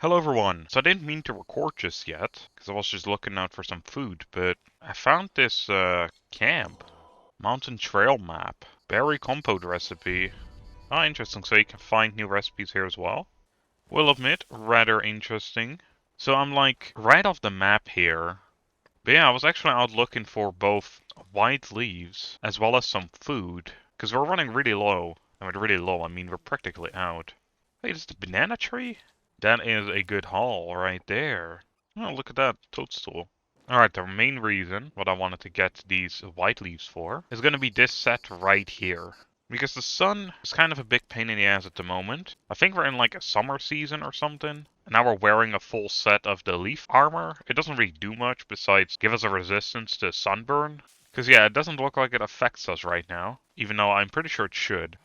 Hello everyone. So I didn't mean to record just yet, because I was just looking out for some food, but I found this camp. Mountain trail map. Berry compote recipe. Ah, interesting. So you can find new recipes here as well. Will admit, rather interesting. So I'm like right off the map here. But yeah, I was actually out looking for both white leaves as well as some food, because we're running really low. I mean, really low, I mean we're practically out. Wait, is the banana tree? That is a good haul right there. Oh, look at that toadstool. Alright, the main reason what I wanted to get these white leaves for is going to be this set right here. Because the sun is kind of a big pain in the ass at the moment. I think we're in like a summer season or something. And now we're wearing a full set of the leaf armor. It doesn't really do much besides give us a resistance to sunburn. Because yeah, it doesn't look like it affects us right now. Even though I'm pretty sure it should.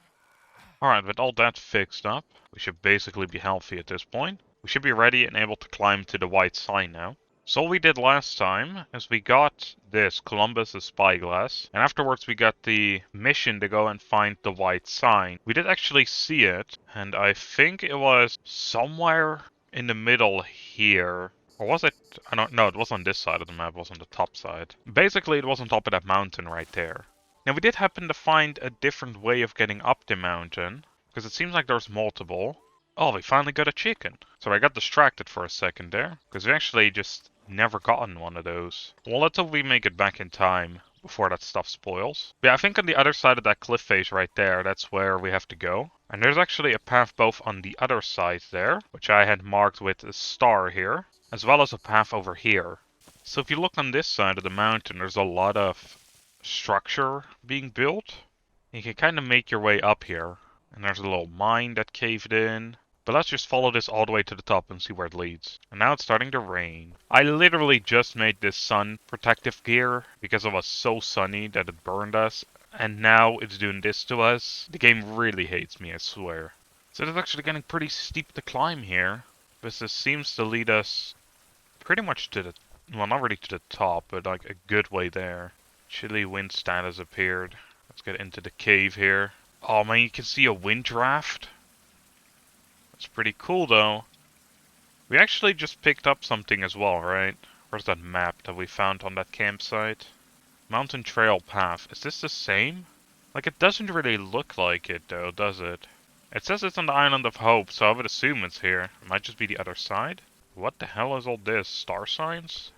Alright, with all that fixed up, we should basically be healthy at this point. We should be ready and able to climb to the white sign now. So all we did last time is we got this Columbus the spyglass, and afterwards we got the mission to go and find the white sign. We did actually see it, and I think it was somewhere in the middle here. Or was it? I don't know, it was on this side of the map, it was on the top side. Basically, it was on top of that mountain right there. Now we did happen to find a different way of getting up the mountain, because it seems like there's multiple. Oh, we finally got a chicken. So I got distracted for a second there, because we actually just never gotten one of those. Well, let's hope we make it back in time before that stuff spoils. But yeah, I think on the other side of that cliff face right there, that's where we have to go. And there's actually a path both on the other side there, which I had marked with a star here, as well as a path over here. So if you look on this side of the mountain, there's a lot of structure being built. You can kind of make your way up here. And there's a little mine that caved in. But let's just follow this all the way to the top and see where it leads. And now it's starting to rain. I literally just made this sun protective gear because it was so sunny that it burned us. And now it's doing this to us. The game really hates me, I swear. So it's actually getting pretty steep to climb here. But this seems to lead us pretty much to the... well, not really to the top, but like a good way there. Chilly wind status appeared. Let's get into the cave here. Oh man, you can see a wind draft. That's pretty cool though. We actually just picked up something as well, right? Where's that map that we found on that campsite? Mountain Trail Path. Is this the same? Like, it doesn't really look like it though, does it? It says it's on the Island of Hope, so I would assume it's here. It might just be the other side. What the hell is all this? Star signs?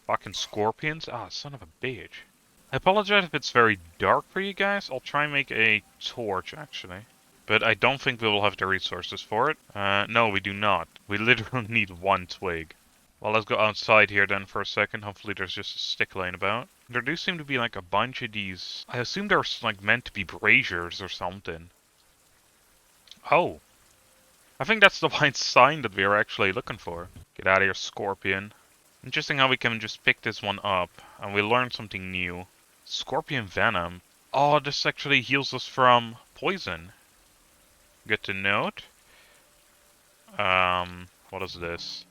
Fucking scorpions? Ah, son of a bitch. I apologize if it's very dark for you guys. I'll try and make a torch, actually. But I don't think we will have the resources for it. No, we do not. We literally need one twig. Well, let's go outside here then for a second. Hopefully there's just a stick laying about. There do seem to be like a bunch of these... I assume they're like meant to be braziers or something. Oh. I think that's the white sign that we are actually looking for. Get out of here, scorpion. Interesting how we can just pick this one up, and we learn something new. Scorpion venom. Oh, this actually heals us from poison. Good to note. What is this?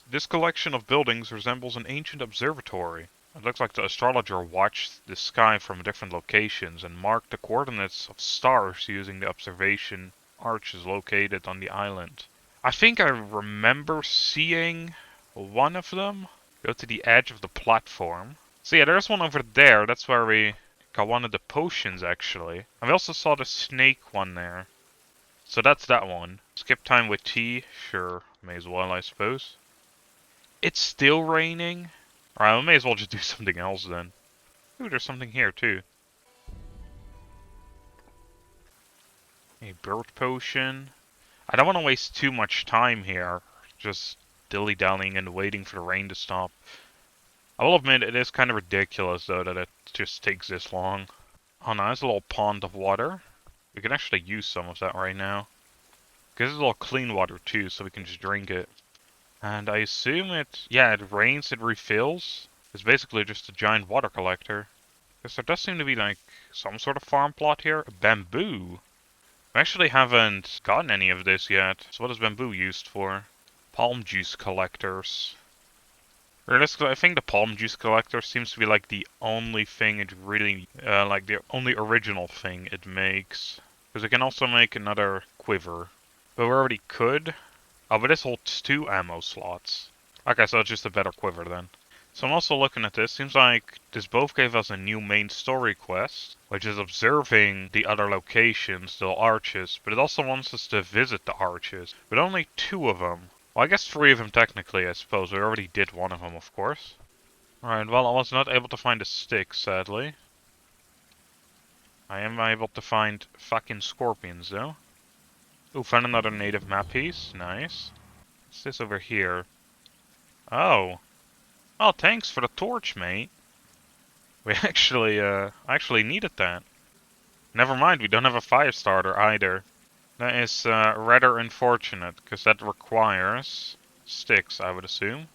This collection of buildings resembles an ancient observatory. It looks like the astrologer watched the sky from different locations and marked the coordinates of stars using the observation arches located on the island. I think I remember seeing one of them. Go to the edge of the platform. So yeah, there's one over there. That's where we got one of the potions, actually. And we also saw the snake one there. So that's that one. Skip time with tea. Sure, may as well, I suppose. It's still raining. Alright, we may as well just do something else then. Ooh, there's something here too. A bird potion. I don't want to waste too much time here. Just dilly-dallying and waiting for the rain to stop. I will admit, it is kind of ridiculous, though, that it just takes this long. Oh, nice little pond of water. We can actually use some of that right now. Because it's all clean water, too, so we can just drink it. And I assume yeah, it rains, it refills. It's basically just a giant water collector. Because there does seem to be, like, some sort of farm plot here. Bamboo. We actually haven't gotten any of this yet. So what is bamboo used for? Palm juice collectors. Realistically, I think the palm juice collector seems to be like the only thing it really, like the only original thing it makes. Because it can also make another quiver. But we already could Oh, but this holds 2 ammo slots. Okay, so it's just a better quiver then. So I'm also looking at this. Seems like this both gave us a new main story quest, which is observing the other locations, the arches, but it also wants us to visit the arches. But only 2 of them. Well, I guess 3 of them technically, I suppose. We already did 1 of them, of course. Alright, well, I was not able to find a stick, sadly. I am able to find fucking scorpions, though. Ooh, found another native map piece. Nice. What's this over here? Oh. Oh, thanks for the torch, mate. We actually needed that. Never mind, we don't have a fire starter either. That is rather unfortunate, because that requires sticks, I would assume.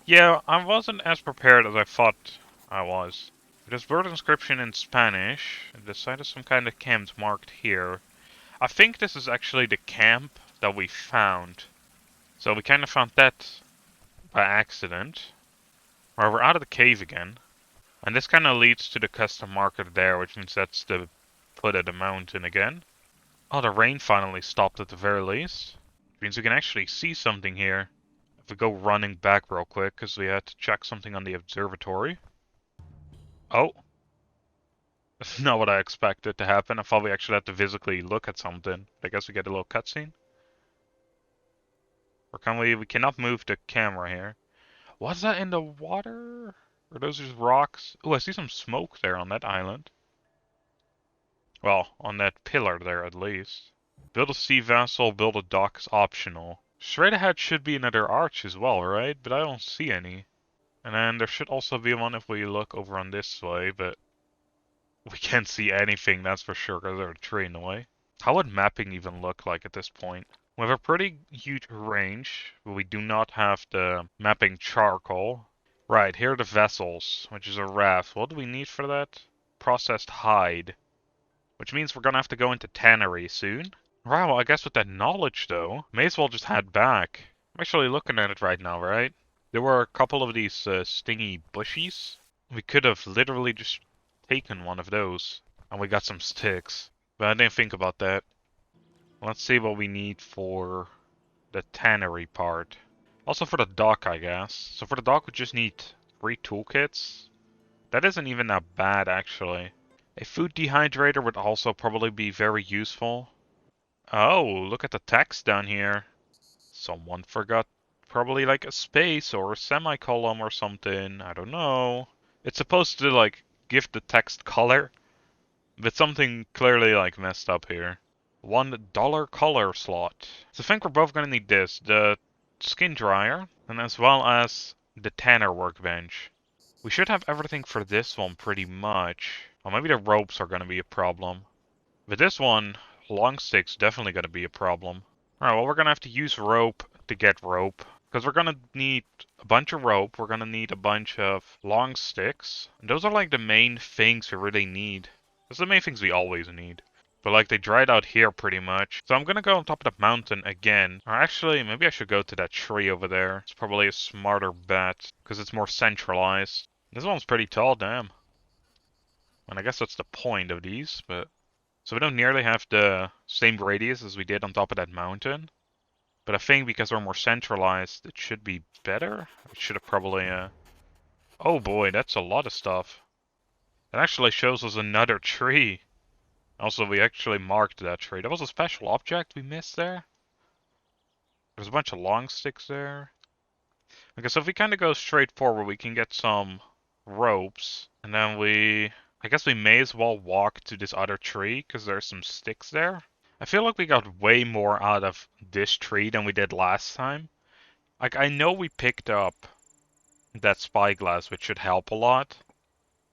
Yeah, I wasn't as prepared as I thought I was. There's word inscription in Spanish. The site is some kind of camp marked here. I think this is actually the camp that we found. So we kind of found that by accident. Right, we're out of the cave again. And this kind of leads to the custom marker there, which means that's the foot of the mountain again. Oh, the rain finally stopped at the very least. Which means we can actually see something here. If we go running back real quick, because we had to check something on the observatory. Oh. That's not what I expected to happen. I thought we actually had to physically look at something. I guess we get a little cutscene. Or can we cannot move the camera here. What's that in the water? Are those just rocks? Oh, I see some smoke there on that island. Well, on that pillar there at least. Build a sea vessel, build a dock is optional. Straight ahead should be another arch as well, right? But I don't see any. And then there should also be one if we look over on this way, but we can't see anything, that's for sure, because there's a tree in the way. How would mapping even look like at this point? We have a pretty huge range, but we do not have the mapping charcoal. Right, here are the vessels, which is a raft. What do we need for that? Processed hide. Which means we're gonna have to go into tannery soon. Right, well, I guess with that knowledge, though, may as well just head back. I'm actually looking at it right now, right? There were a couple of these stingy bushies. We could have literally just taken one of those, and we got some sticks. But I didn't think about that. Let's see what we need for the tannery part. Also for the dock, I guess. So for the dock, we just need 3 toolkits. That isn't even that bad, actually. A food dehydrator would also probably be very useful. Oh, look at the text down here. Someone forgot probably like a space or a semicolon or something. I don't know. It's supposed to like give the text color, but something clearly like messed up here. $1 color slot. So I think we're both gonna need this. The skin dryer, and as well as the tanner workbench. We should have everything for this one pretty much. Or maybe the ropes are gonna be a problem. But this one, long stick's definitely gonna be a problem. Alright, well we're gonna have to use rope to get rope. Because we're gonna need a bunch of rope, we're gonna need a bunch of long sticks. And those are like the main things we really need. Those are the main things we always need. But like they dried out here pretty much. So I'm gonna go on top of the mountain again. Or actually, maybe I should go to that tree over there. It's probably a smarter bet. Because it's more centralized. This one's pretty tall, damn. And I guess that's the point of these, but... So we don't nearly have the same radius as we did on top of that mountain. But I think because we're more centralized, it should be better. It should have probably, Oh boy, that's a lot of stuff. It actually shows us another tree. Also, we actually marked that tree. That was a special object we missed there. There's a bunch of long sticks there. Okay, so if we kind of go straight forward, we can get some ropes. And then I guess we may as well walk to this other tree, because there's some sticks there. I feel like we got way more out of this tree than we did last time. Like, I know we picked up that spyglass, which should help a lot.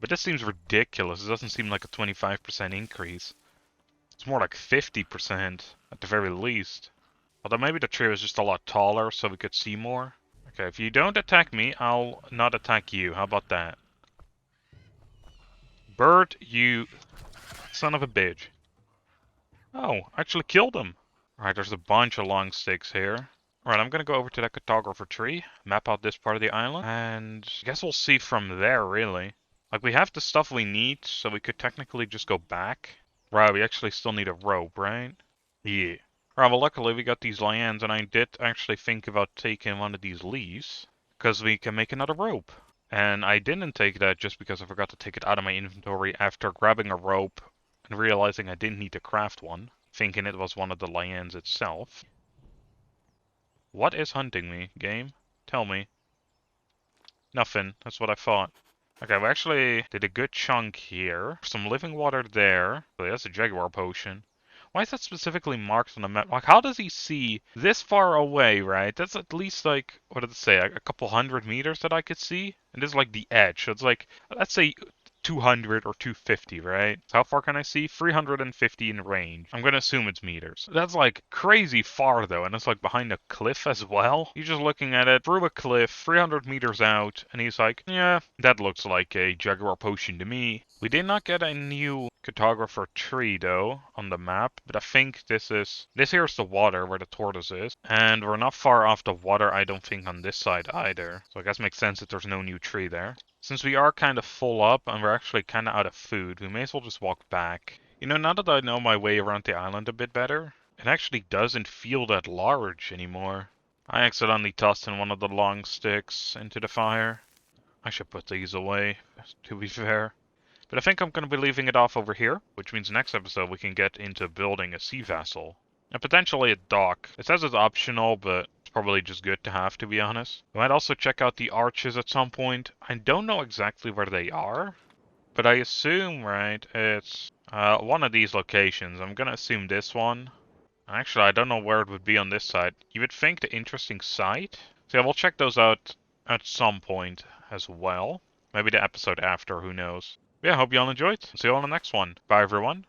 But this seems ridiculous. It doesn't seem like a 25% increase. It's more like 50% at the very least. Although maybe the tree was just a lot taller so we could see more. Okay, if you don't attack me, I'll not attack you. How about that? Bird, you son of a bitch. Oh, I actually killed him. Alright, there's a bunch of long sticks here. Alright, I'm gonna go over to that cartographer tree, map out this part of the island, and I guess we'll see from there, really. Like, we have the stuff we need, so we could technically just go back. Right, we actually still need a rope, right? Yeah. Right, well, luckily we got these lianes, and I did actually think about taking one of these leaves, because we can make another rope. And I didn't take that just because I forgot to take it out of my inventory after grabbing a rope and realizing I didn't need to craft one, thinking it was one of the lianes itself. What is hunting me, game? Tell me. Nothing, that's what I thought. Okay, we actually did a good chunk here. Some living water there. Oh, that's a jaguar potion. Why is that specifically marked on the map? Like, how does he see this far away, right? That's at least like, what did it say, like a couple 100 meters that I could see? And this is like the edge, so it's like, let's say 200 or 250, right? So how far can I see? 350 in range. I'm gonna assume it's meters. That's like crazy far though, and it's like behind a cliff as well. You're just looking at it through a cliff, 300 meters out, and he's like, yeah, that looks like a jaguar potion to me. We did not get a new cartographer tree though on the map, but I think this here is the water where the tortoise is, and we're not far off the water I don't think on this side either, so I guess it makes sense that there's no new tree there. Since we are kind of full up and we're actually kind of out of food, we may as well just walk back. You know, now that I know my way around the island a bit better, it actually doesn't feel that large anymore. I accidentally tossed in one of the long sticks into the fire. I should put these away, to be fair. But I think I'm going to be leaving it off over here, which means next episode we can get into building a sea vessel. And potentially a dock. It says it's optional, but it's probably just good to have, to be honest. We might also check out the arches at some point. I don't know exactly where they are, but I assume, right, it's one of these locations. I'm going to assume this one. Actually, I don't know where it would be on this side. You would think the interesting site? So yeah, we'll check those out at some point as well. Maybe the episode after, who knows. Yeah, hope you all enjoyed. See you all in the next one. Bye, everyone.